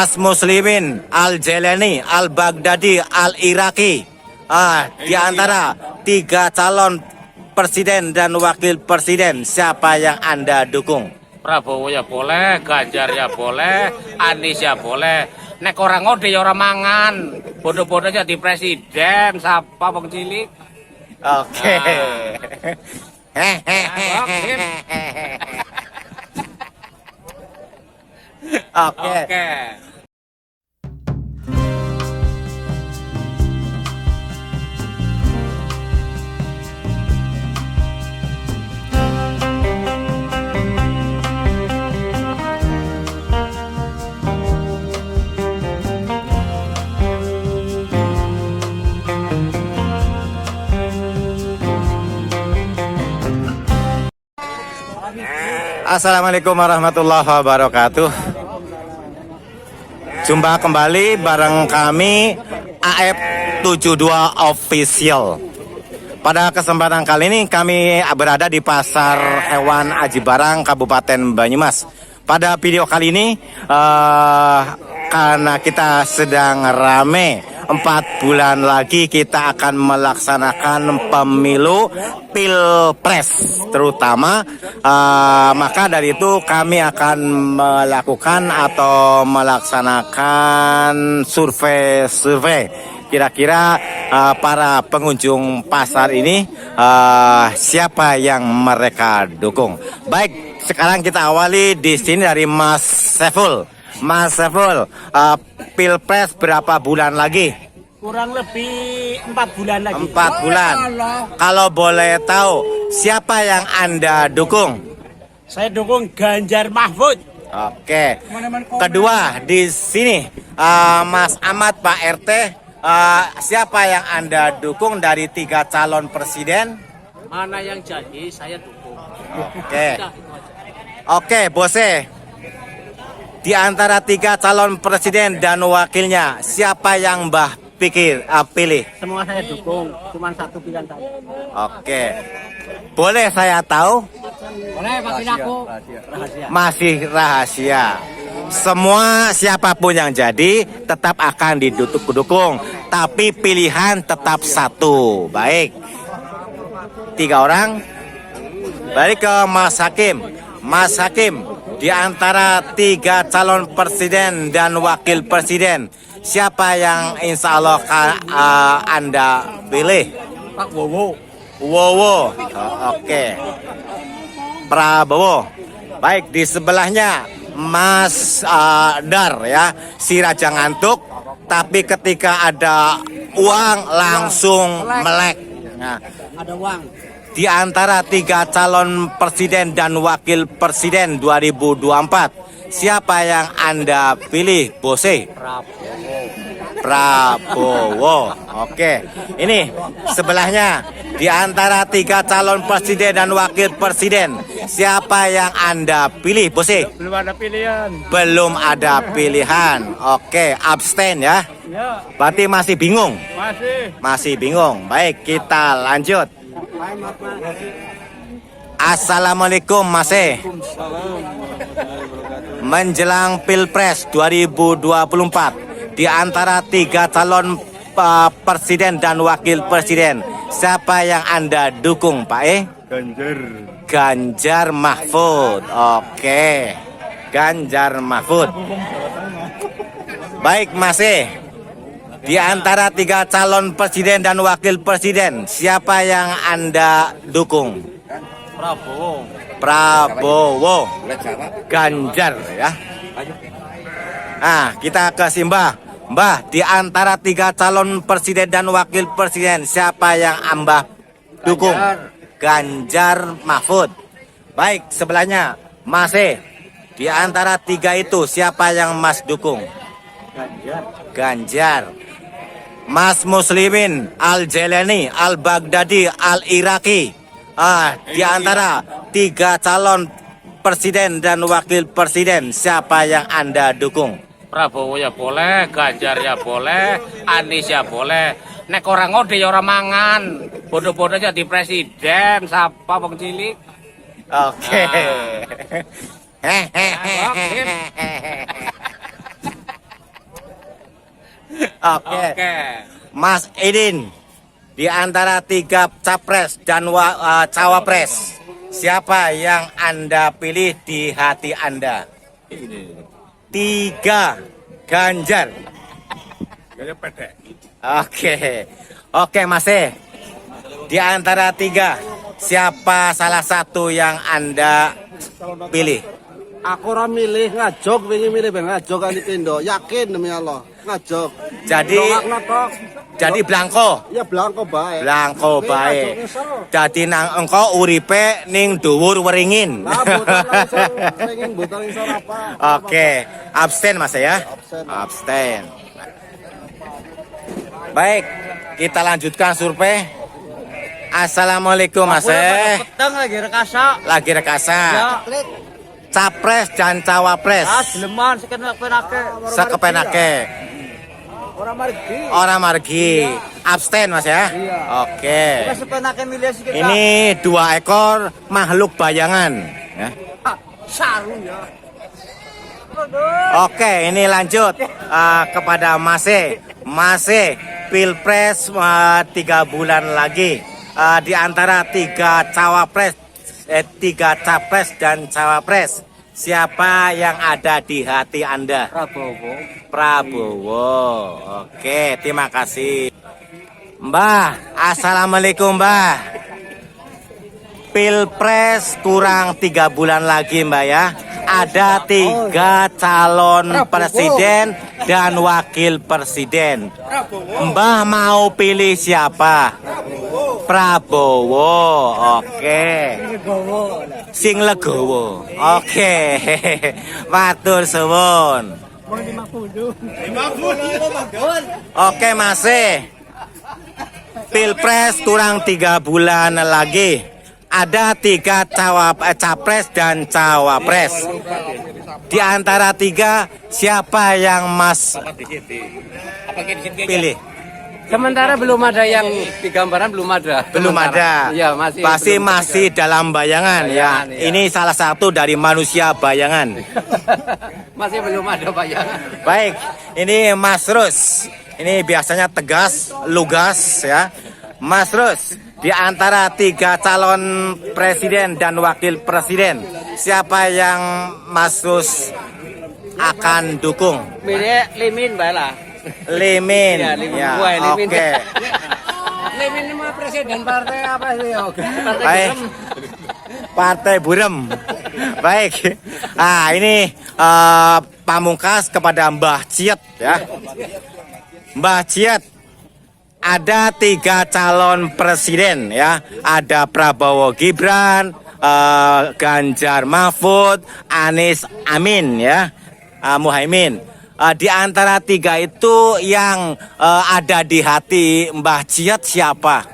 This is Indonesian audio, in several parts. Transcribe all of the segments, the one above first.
Mas Muslimin, Al-Jelani, Al-Baghdadi, Al-Iraqi. Di antara 3 calon presiden dan wakil presiden, siapa yang Anda dukung? Prabowo ya boleh, Ganjar ya boleh, Anies ya boleh. Nek orang ngode ya orang mangan. Bodoh-bodoh jadi presiden, siapa bang cilik? Oke. Oke. Assalamualaikum warahmatullahi wabarakatuh. Jumpa kembali bareng kami AF72 Official. Pada kesempatan kali ini kami berada di Pasar Hewan Aji Barang, Kabupaten Banyumas. Pada video kali ini karena kita sedang rame, 4 bulan lagi kita akan melaksanakan pemilu Pilpres terutama, maka dari itu kami akan melakukan atau melaksanakan survei kira-kira para pengunjung pasar ini siapa yang mereka dukung. Baik, sekarang kita awali di sini dari Mas Saiful. Mas Saiful, Pilpres berapa bulan lagi? Kurang lebih 4 bulan lagi. 4 bulan. Kalau boleh tahu, siapa yang Anda dukung? Saya dukung Ganjar Mahfud. Oke. Kedua di sini Mas Ahmad, Pak RT, siapa yang Anda dukung dari 3 calon presiden? Mana yang jadi saya dukung. Oke. Oke, Bose. Di antara 3 calon presiden dan wakilnya, siapa yang Mbah pilih? Semua saya dukung, cuma satu pilihan saya. Oke. Boleh saya tahu? Boleh, Pak aku. Rahasia. Masih rahasia. Semua siapapun yang jadi tetap akan didukung, tapi pilihan tetap satu. Baik. 3 orang. Balik ke Mas Hakim. Mas Hakim, di antara 3 calon presiden dan wakil presiden, siapa yang insya Allah Anda pilih? Pak Wowo. Wowo. Oke. Prabowo. Baik, di sebelahnya Mas Dar ya, si raja ngantuk, tapi ketika ada uang langsung melek. Nah, Ada uang. di antara 3 calon presiden dan wakil presiden 2024, siapa yang Anda pilih, Bose? Prabowo. Oke. Ini sebelahnya, di antara 3 calon presiden dan wakil presiden, siapa yang Anda pilih, Bose? Belum ada pilihan. Belum ada pilihan. Oke, abstain ya. Ya, Berarti masih bingung. masih. Masih bingung. Baik, kita lanjut. Assalamualaikum Mas E. Menjelang Pilpres 2024, di antara 3 calon presiden dan wakil presiden, siapa yang Anda dukung, Pak E? Ganjar Mahfud. Oke, Ganjar Mahfud. Baik Mas E, di antara 3 calon presiden dan wakil presiden, siapa yang Anda dukung? Prabowo. Ganjar ya. Kita ke Simbah. Mbah, di antara 3 calon presiden dan wakil presiden, siapa yang Mbah dukung? Ganjar Mahfud. Baik, sebelahnya Mas E, di antara 3 itu, siapa yang Mas dukung? Ganjar. Mas Muslimin, Al-Jelani, Al-Baghdadi, Al-Iraqi. Di antara 3 calon presiden dan wakil presiden, siapa yang Anda dukung? Prabowo ya boleh, Ganjar ya boleh, Anies ya boleh. Nek orang ngode ya orang mangan. Bodoh-bodoh jadi presiden, siapa bang cilik? Oke. Oke. Oke. Mas Idin, di antara 3 capres dan cawapres, siapa yang Anda pilih di hati Anda? 3 Ganjar. Oke. Oke, Mas E. Di antara 3, siapa salah satu yang Anda pilih? Aku ora milih ngajog, wingi milih ben ngajog kan dipindo. Yakin demi Allah, ngajog. Jadi blanko. Ya blanko bae. Blanko bae. Dadi nang engko uripe ning dhuwur weringin. Nah, botol langsung pengen botol iso apa? Oke, abstain Mas ya. Abstain. Abstain. Baik, kita lanjutkan survei. Assalamualaikum Mas. Petang lagi rekasa. Lagi rekasa. Ya. Capres dan cawapres. Leman sekenak-kenake. Sekepenake. Orang margi. Abstain Mas ya. Iya. Oke. Sepenake milih sikit. Ini 2 ekor makhluk bayangan. Ya. Saru ya. Oke, ini lanjut kepada Mase. Mase, Pilpres 3 bulan lagi. Di antara 3 cawapres, 3 capres dan cawapres, siapa yang ada di hati Anda? Prabowo. Prabowo. Oke, terima kasih. Mbah, assalamualaikum Mbah. Pilpres kurang 3 bulan lagi Mbak ya. Ada 3 calon presiden dan wakil presiden. Mbah mau pilih siapa? Prabowo. Oke. Sing legowo. Oke. Matur suwun. Oke Mas E. Pilpres kurang 3 bulan lagi. Ada 3 capres dan cawapres. Di antara 3, siapa yang Mas pilih? Sementara belum ada yang di gambaran belum ada. Belum ada. Iya, masih. Pasti belum masih dalam bayangan ya. Bayangan, ya. Ini salah satu dari manusia bayangan. masih belum ada bayangan. Baik, ini Mas Rus. Ini biasanya tegas, lugas ya. Mas Rus, di antara 3 calon presiden dan wakil presiden, siapa yang Mas Rus akan dukung? Milih Limin bae lah. Limin. Ya, Limin. Ya, Wah, Limin. oke. Limin ini mah presiden partai apa sih? Oke. Baik. Partai Burem. Baik. Ah, ini pamungkas kepada Mbah Ciet ya. Mbah Ciet, ada 3 calon presiden ya. Ada Prabowo Gibran, Ganjar Mahfud, Anies Amin ya. Muhaimin. Di antara 3 itu yang ada di hati Mbah Ciet siapa?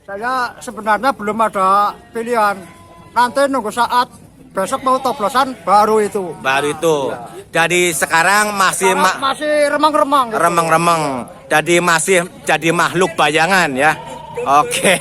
Saya sebenarnya belum ada pilihan. Nanti nunggu saat besok mau toblosan baru itu. Baru itu. Jadi sekarang masih Masih remang-remang. Gitu. remeng-remeng. Jadi masih jadi makhluk bayangan ya. Oke.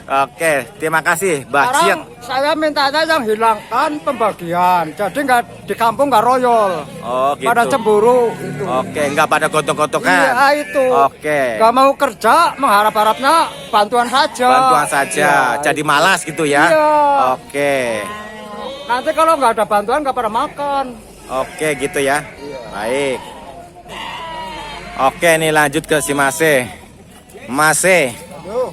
Oke, terima kasih Mbah Ciet. Sekarang saya mintanya yang hilangkan pembagian. Jadi nggak di kampung nggak royol. Oh, gitu. Pada cemburu itu. Oke, nggak pada gotok-gotokan. Iya itu. Oke. Nggak mau kerja mengharap-harapnya bantuan saja. Bantuan saja. Iya, Jadi malas gitu ya. Iya. Oke. Nanti kalau nggak ada bantuan nggak pada makan. Oke, gitu ya. Baik. Oke, ini lanjut ke si Mase. Mase, Yo.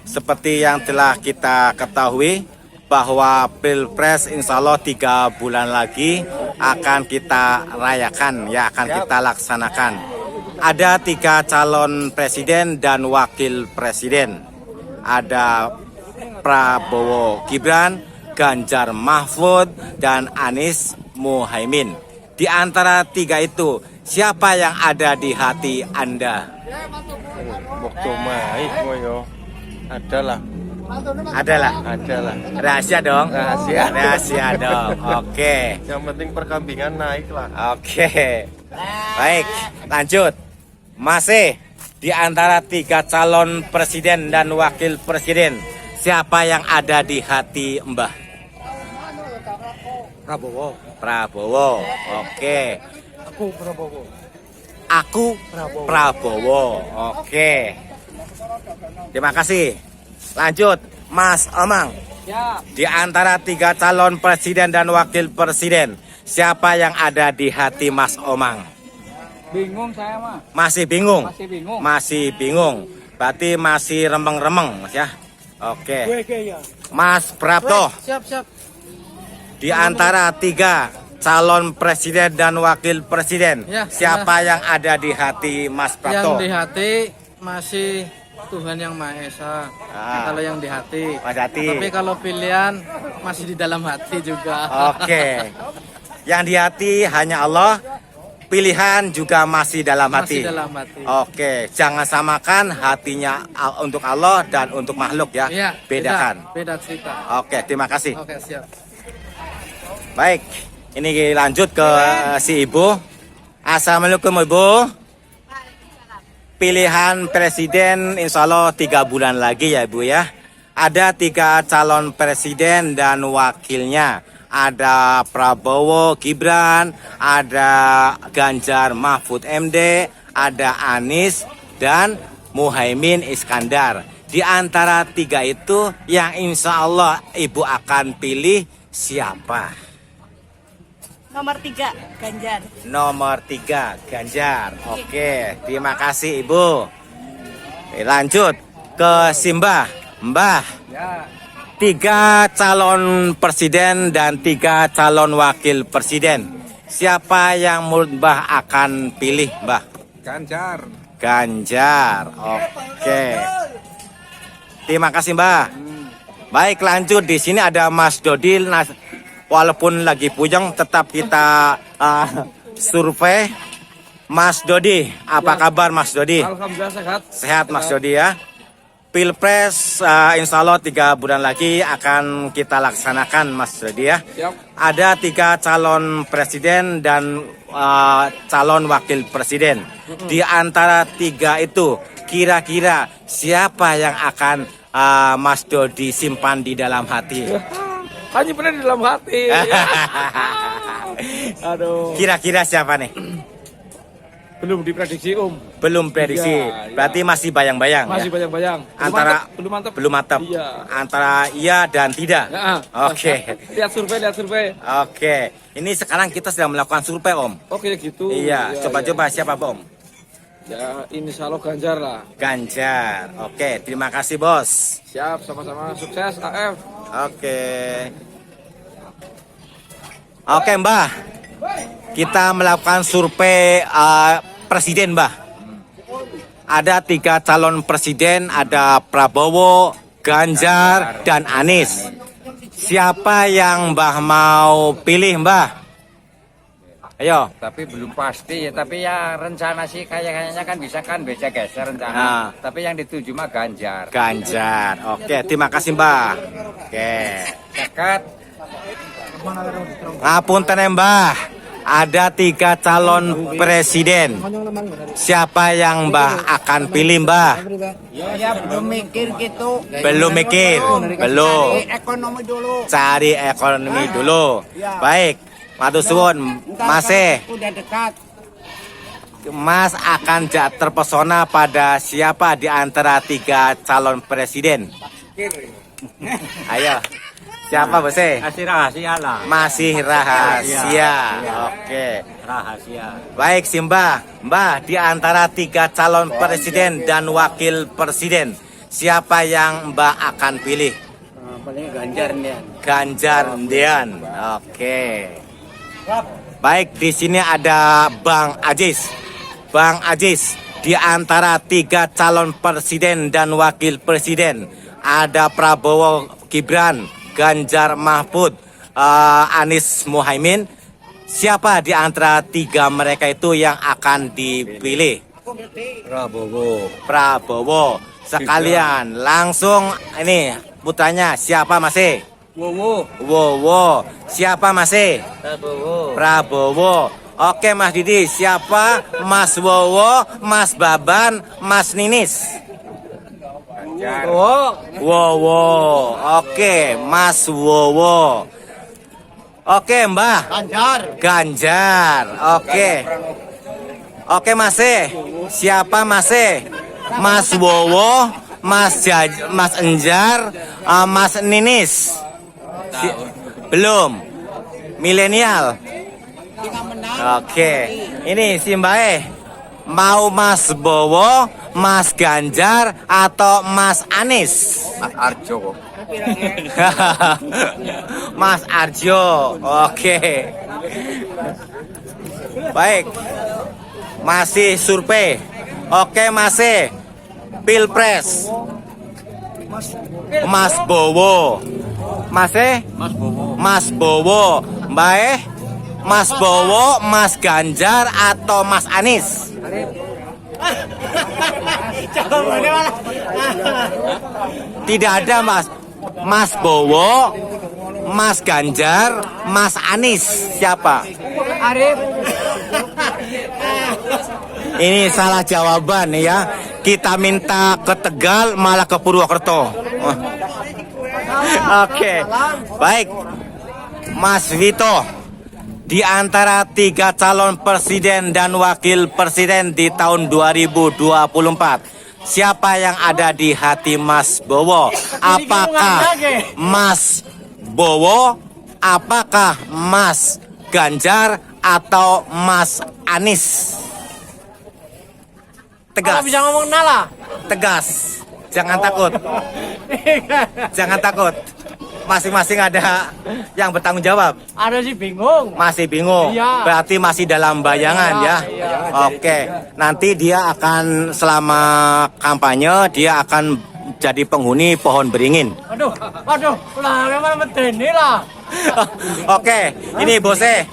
seperti yang telah kita ketahui bahwa Pilpres insya Allah 3 bulan lagi akan kita rayakan ya, akan kita laksanakan. Ada 3 calon presiden dan wakil presiden. Ada Prabowo Gibran, Ganjar Mahfud, dan Anies Muhaimin. Di antara 3 itu, siapa yang ada di hati Anda? Adalah. Adalah. Rahasia dong. Rahasia dong. Oke. Yang penting perkambingan naik lah. Oke. Baik, lanjut. Masih di antara 3 calon presiden dan wakil presiden, siapa yang ada di hati Mbah? Prabowo. Prabowo. Oke. Aku Prabowo. Aku Prabowo. Oke. Terima kasih. Lanjut, Mas Omang. Ya. Di antara 3 calon presiden dan wakil presiden, siapa yang ada di hati Mas Omang? Bingung saya mah. Masih bingung? Masih bingung. Masih bingung. Berarti masih remeng-remeng, Mas ya. Oke. Mas Prapto, Siap. di antara 3 calon presiden dan wakil presiden, Ya, siapa yang ada di hati Mas Yang Prapto? di hati masih Tuhan Yang Maha Esa. Ah. Kalau yang di hati. Mas hati. Tapi kalau pilihan masih di dalam hati juga. Oke. Yang di hati hanya Allah, pilihan juga masih dalam hati. Masih dalam hati. Oke, jangan samakan hatinya untuk Allah dan untuk makhluk ya. Iya, Bedakan. Beda cerita. Oke, terima kasih. Oke, siap. Baik, ini lanjut ke si Ibu. Assalamualaikum Ibu. Pilihan presiden insya Allah 3 bulan lagi ya Ibu ya. Ada 3 calon presiden dan wakilnya. Ada Prabowo Gibran, ada Ganjar Mahfud MD, ada Anies dan Muhaimin Iskandar. Di antara 3 itu yang insya Allah Ibu akan pilih siapa? Nomor 3, Ganjar. Nomor 3, Ganjar. Oke, terima kasih Ibu. Lanjut ke Simbah. Mbah, Ya. 3 calon presiden dan 3 calon wakil presiden. Siapa yang menurut Mbah akan pilih, Mbah? Ganjar. Ganjar. Oke. Terima kasih, Mbah. Baik, lanjut. Di sini ada Mas Dodil. Walaupun lagi puyeng, tetap kita survei. Mas Dodi, apa kabar Mas Dodi? Alhamdulillah sehat. Sehat Mas Dodi ya. Pilpres insya Allah 3 bulan lagi akan kita laksanakan Mas Dodi ya. Siap. Ada 3 calon presiden dan calon wakil presiden. Di antara 3 itu kira-kira siapa yang akan Mas Dodi simpan di dalam hati? Hanya benar di dalam hati. Aduh. Kira-kira siapa nih? Belum diprediksi Belum prediksi. Iya, iya. Berarti masih bayang-bayang. Masih Ya? bayang-bayang. Antara belum mantap. Iya. Antara iya dan tidak. Ya, Oke. Lihat survei. Oke. Ini sekarang kita sedang melakukan survei Om. Oke gitu. Iya. Coba-coba siapa Om? Ya, insya Allah Ganjar lah. Ganjar. Oke. Terima kasih Bos. Siap, sama-sama sukses AF. Oke. Oke Mbah. Kita melakukan survei presiden Mbah. Ada 3 calon presiden, ada Prabowo, Ganjar, dan Anies. Siapa yang Mbah mau pilih Mbah? Ayo. Tapi belum pasti ya, tapi ya rencana sih kayaknya kan bisa kan beda geser rencana. Nah. Tapi yang dituju mah Ganjar. Ganjar. Oke, terima kasih Mbah. Oke. Dekat. Ngapunten Mbah. Ada 3 calon presiden. Siapa yang Mbah akan pilih Mbah? Ya, belum mikir gitu. Belum mikir. Belum. Ekonomi dulu. Cari ekonomi dulu. Baik. Matur suwun, Mas. Udah dekat. Mas akan terpesona pada siapa di antara 3 calon presiden? Ayo. Siapa Bos? Masih rahasia lah. Masih rahasia. Oke. Rahasia. Baik Mbah. Mbah, di antara 3 calon presiden dan wakil presiden, siapa yang Mbah akan pilih? Paling Ganjar nih. Ganjar Ndian. Oke. Baik, di sini ada Bang Ajis. Bang Ajis, di antara 3 calon presiden dan wakil presiden, ada Prabowo Gibran, Ganjar Mahfud, Anies Muhaimin. Siapa di antara 3 mereka itu yang akan dipilih? Prabowo. Sekalian langsung ini putranya siapa masih? Wowo. Siapa masih? Prabowo. Oke Mas Didi, siapa? Mas Wowo, Mas Baban, Mas Ninis. Wowo. Oke, Mas Wowo. Oke Mbah. Ganjar. Oke. Oke masih. Siapa masih? Mas Wowo, Mas Enjar, Mas Ninis. Belum. Milenial. Oke. Ini si Mbae. Mau Mas Bowo, Mas Ganjar, atau Mas Anies? Mas Arjo. Mas Arjo. Oke. Baik. Masih survei. Oke, masih Pilpres. Mas Bowo. Masih? Mas Bowo. Baik. Mas Bowo, Mas Ganjar, atau Mas Anies? Tidak ada Mas. Mas Bowo, Mas Ganjar, Mas Anies. Siapa? Arif. Ini salah jawaban ya. Kita minta ke Tegal malah ke Purwokerto. Oke. Baik. Mas Vito, di antara 3 calon presiden dan wakil presiden di tahun 2024, siapa yang ada di hati Mas Bowo? Apakah Mas Bowo? Apakah Mas Ganjar atau Mas Anies? Tegas. Bisa ngomong nala. Tegas. Jangan takut. Jangan takut. Masing-masing ada yang bertanggung jawab. Ada sih bingung. Masih bingung. Iya. Berarti masih dalam bayangan ya. Iya. Oke. Nanti dia akan selama kampanye dia akan jadi penghuni pohon beringin. Waduh, lah memang medeni lah. Oke, ini Bose.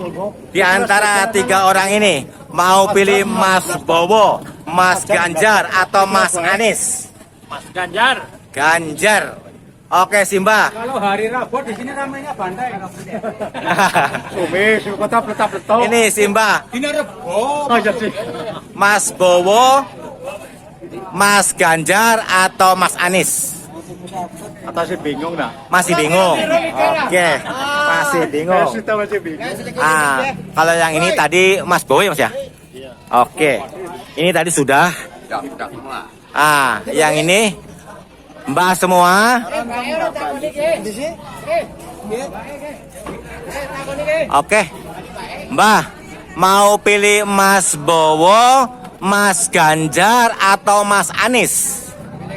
Di antara 3 orang ini mau pilih Mas Bowo, Mas Ganjar, atau Mas Anies? Mas Ganjar. Ganjar. Oke, Simba. Kalau hari Rabu di sini ramainya bandai. Kota peletak-peletak. Ini Simba. Ini Rebo. Oh, jadi. Mas Bowo, Mas Ganjar, atau Mas Anies? Atasnya bingung nah. Masih bingung. Oke, masih bingung. Masih bingung. Kalau yang ini tadi Mas Bowo ya Mas ya? Oke. Ini tadi sudah. Yang ini Mbak semua. Oke. Mbak, mau pilih Mas Bowo, Mas Ganjar, atau Mas Anies?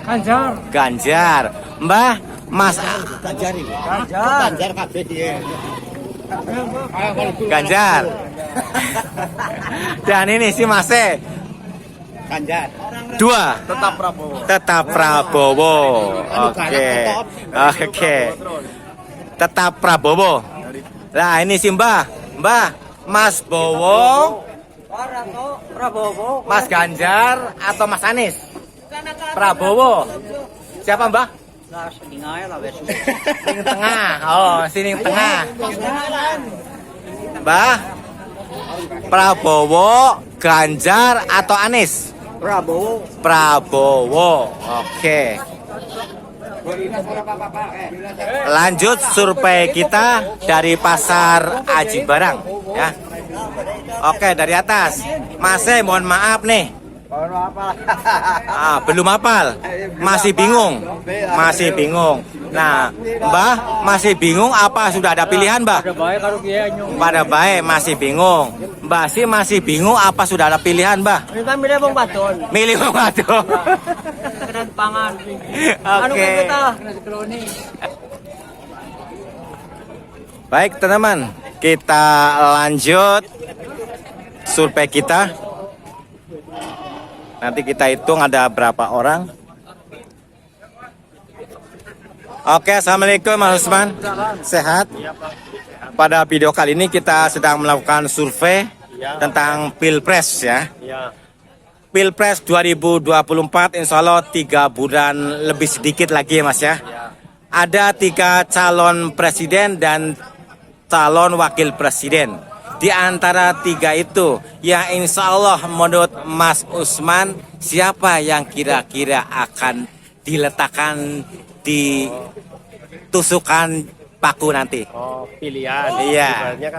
Ganjar. Ganjar. Mbah, Mas Ganjar. Dan ini si Mase. Ganjar. 2. Tetap Prabowo. Tetap Prabowo. Oke. Tetap Prabowo. Nah, ini si Mbah. Mbah, Mas Bowo, Prabowo. Mas Ganjar, atau Mas Anies? Prabowo. Siapa Mbah? Sini tengah. Oh, sini tengah. Mbah, Prabowo, Ganjar, atau Anies? Prabowo. Prabowo. Oke. Lanjut survei kita dari Pasar Aji Barang ya. Oke, dari atas. Masih mohon maaf nih. Belum hafal. Masih bingung. Masih bingung. Nah, Mbah masih bingung apa sudah ada pilihan, Mbah? Pada baik masih bingung. Mbah sih masih bingung apa sudah ada pilihan, Mbah? Kita milih Bang Badon. Milih Bang Badon. Keren pangan. Oke. Baik, teman-teman. Kita lanjut survei kita. Nanti kita hitung ada berapa orang. Oke, assalamualaikum Mas Usman. Sehat? Pada video kali ini kita sedang melakukan survei tentang Pilpres ya. Pilpres 2024 insya Allah 3 bulan lebih sedikit lagi ya Mas ya. Ada 3 calon presiden dan calon wakil presiden. Di antara 3 itu, yang insya Allah menurut Mas Usman, siapa yang kira-kira akan diletakkan di tusukan Paku nanti? Oh, pilihan. Iya. Sebenarnya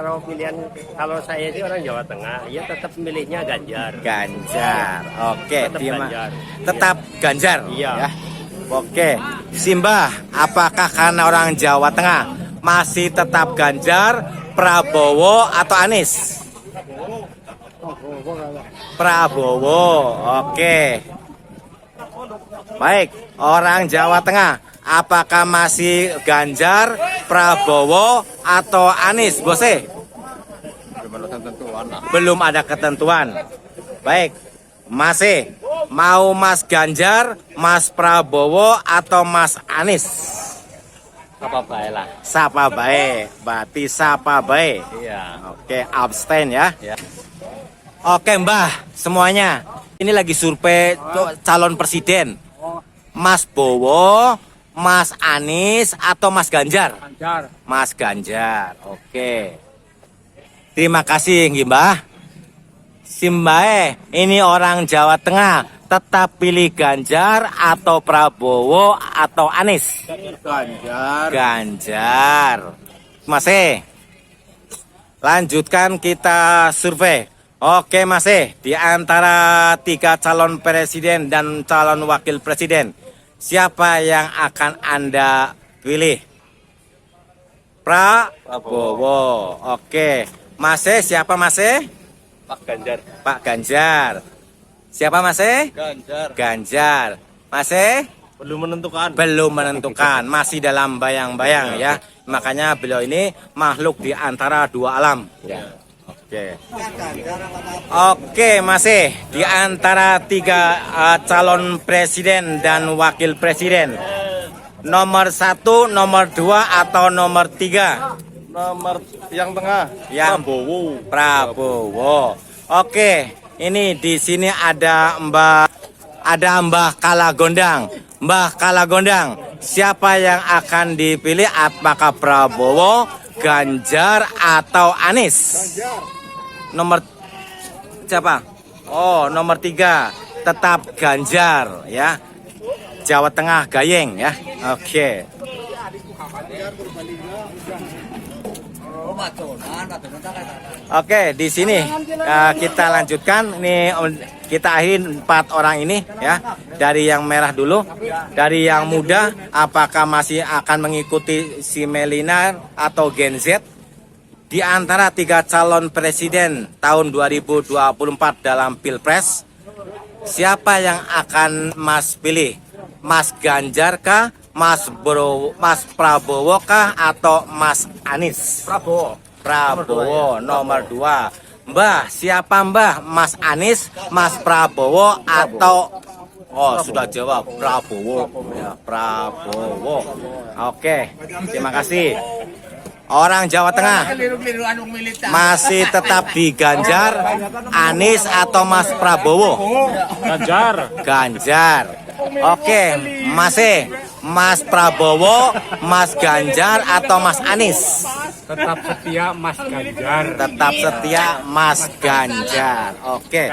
kalau saya sih orang Jawa Tengah, ya tetap milihnya Ganjar. Ganjar. Oke, Tetap terima. Ganjar. Tetap Ganjar. Iya. Ya. Oke, Simbah, apakah karena orang Jawa Tengah masih tetap Ganjar, Prabowo atau Anies? Prabowo. Oke. Baik, orang Jawa Tengah, apakah masih Ganjar, Prabowo atau Anies, Bose? Belum ada ketentuan. Baik, masih mau Mas Ganjar, Mas Prabowo atau Mas Anies? Apa baik lah. Sapa baik, berarti sapa baik. Iya. Oke, abstain ya. Ya. Oke Mbah, semuanya. Ini lagi survei calon presiden. Mas Bowo, Mas Anies atau Mas Ganjar? Ganjar. Mas Ganjar. Oke. Terima kasih nggih Mbah. Simbae, ini orang Jawa Tengah, tetap pilih Ganjar atau Prabowo atau Anies? Ganjar. Ganjar. Masih. Lanjutkan kita survei. Oke Masih, di antara 3 calon presiden dan calon wakil presiden, siapa yang akan Anda pilih? Prabowo. Oke. Masih, siapa Masih? Pak Ganjar. Pak Ganjar. Siapa Masih? Ganjar. Ganjar. Masih? Belum menentukan. Belum menentukan, masih dalam bayang-bayang ya. Makanya beliau ini makhluk di antara 2 alam. Ya. Oke, masih di antara 3 calon presiden dan wakil presiden. Nomor 1, nomor 2 atau nomor 3? Nomor yang tengah. Yang Prabowo. Oke, ini di sini ada Mbah Kalagondang. Mbah Kalagondang, siapa yang akan dipilih? Apakah Prabowo, Ganjar atau Anies? Nomor siapa? Oh, nomor 3. Tetap Ganjar ya. Jawa Tengah Gayeng ya. Oke. Oke, di sini kita lanjutkan. Ini kita akhiri 4 orang ini ya. Dari yang merah dulu, dari yang muda, apakah masih akan mengikuti si Melina atau Gen Z? Di antara 3 calon presiden tahun 2024 dalam Pilpres, siapa yang akan Mas pilih? Mas Ganjar kah? Mas Prabowo kah? Atau Mas Anies? Prabowo nomor 2. Mbah, siapa Mbah? Mas Anies, Mas Prabowo atau sudah jawab Prabowo. Ya, Prabowo. Oke, terima kasih. Orang Jawa Tengah masih tetap di Ganjar, Anies atau Mas Prabowo? Ganjar. Oke, masih Mas Prabowo, Mas Ganjar atau Mas Anies? Tetap setia Mas Ganjar. Tetap setia Mas Ganjar. Oke.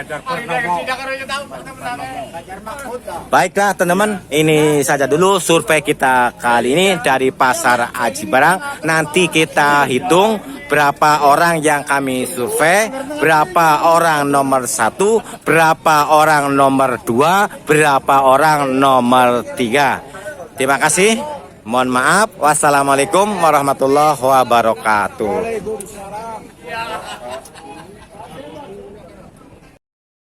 Baiklah teman-teman, ini saja dulu survei kita kali ini dari Pasar Aji Barang. Nanti kita hitung berapa orang yang kami survei, berapa orang nomor 1, berapa orang nomor 2, berapa orang nomor 3. Terima kasih. Mohon maaf. Wassalamualaikum warahmatullahi wabarakatuh.